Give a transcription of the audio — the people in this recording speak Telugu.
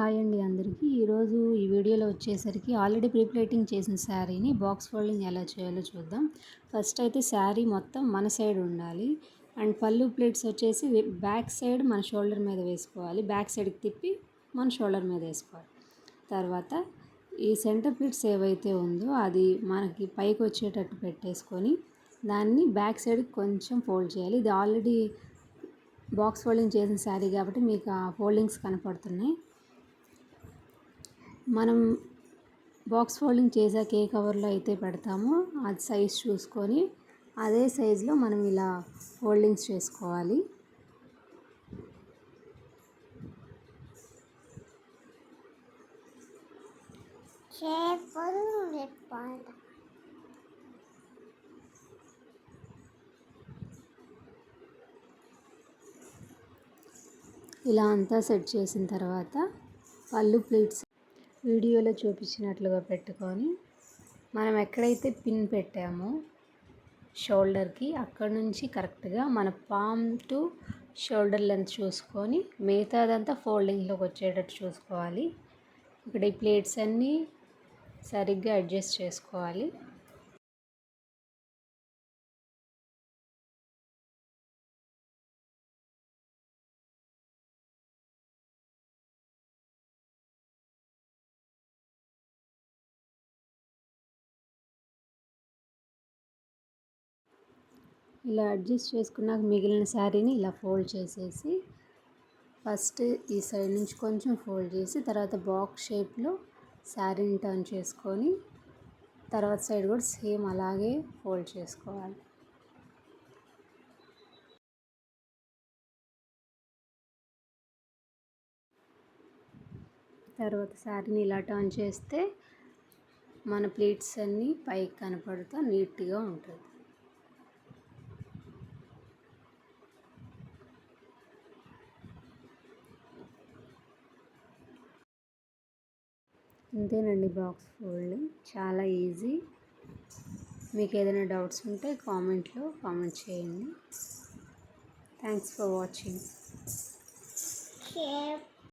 హాయ్ అండి అందరికీ. ఈరోజు ఈ వీడియోలో వచ్చేసరికి ఆల్రెడీ ప్రీ ప్లేటింగ్ చేసిన శారీని బాక్స్ ఫోల్డింగ్ ఎలా చేయాలో చూద్దాం. ఫస్ట్ అయితే శారీ మొత్తం మన సైడ్ ఉండాలి. అండ్ పళ్ళు ప్లేట్స్ వచ్చేసి బ్యాక్ సైడ్ మన షోల్డర్ మీద వేసుకోవాలి. బ్యాక్ సైడ్కి తిప్పి మన షోల్డర్ మీద వేసుకోవాలి. తర్వాత ఈ సెంటర్ ప్లేట్స్ ఏవైతే ఉందో అది మనకి పైకి వచ్చేటట్టు పెట్టేసుకొని దాన్ని బ్యాక్ సైడ్కి కొంచెం ఫోల్డ్ చేయాలి. ఇది ఆల్రెడీ బాక్స్ ఫోల్డింగ్ చేసిన శారీ కాబట్టి మీకు ఆ ఫోల్డింగ్స్ కనపడుతున్నాయి. మనం బాక్స్ ఫోల్డింగ్ చేసాక ఏ కవర్లో అయితే పెడతామో అది సైజ్ చూసుకొని అదే సైజులో మనం ఇలా ఫోల్డింగ్స్ చేసుకోవాలి. ఇలా అంతా సెట్ చేసిన తర్వాత పళ్ళు ప్లీట్స్ వీడియోలో చూపించినట్లుగా పెట్టుకొని మనం ఎక్కడైతే పిన్ పెట్టామో షోల్డర్కి అక్కడ నుంచి కరెక్ట్గా మన పామ్ టు షోల్డర్ లెంత్ చూసుకొని మిగతాదంతా ఫోల్డింగ్లోకి వచ్చేటట్టు చూసుకోవాలి. ఇక్కడ ఈ ప్లేట్స్ అన్నీ సరిగ్గా అడ్జస్ట్ చేసుకోవాలి. ఇలా అడ్జస్ట్ చేసుకున్నాక మిగిలిన శారీని ఇలా ఫోల్డ్ చేసేసి ఫస్ట్ ఈ సైడ్ నుంచి కొంచెం ఫోల్డ్ చేసి తర్వాత బాక్స్ షేప్లో శారీని టర్న్ చేసుకొని తర్వాత సైడ్ కూడా సేమ్ అలాగే ఫోల్డ్ చేసుకోవాలి. తర్వాత శారీని ఇలా టర్న్ చేస్తే మన ప్లేట్స్ అన్నీ పైకి కనపడుతూ నీట్గా ఉంటుంది. ఇంతేనండి బాక్స్ ఫోల్డింగ్, చాలా ఈజీ. మీకు ఏదైనా డౌట్స్ ఉంటే కామెంట్లో కామెంట్ చేయండి. Thanks for watching.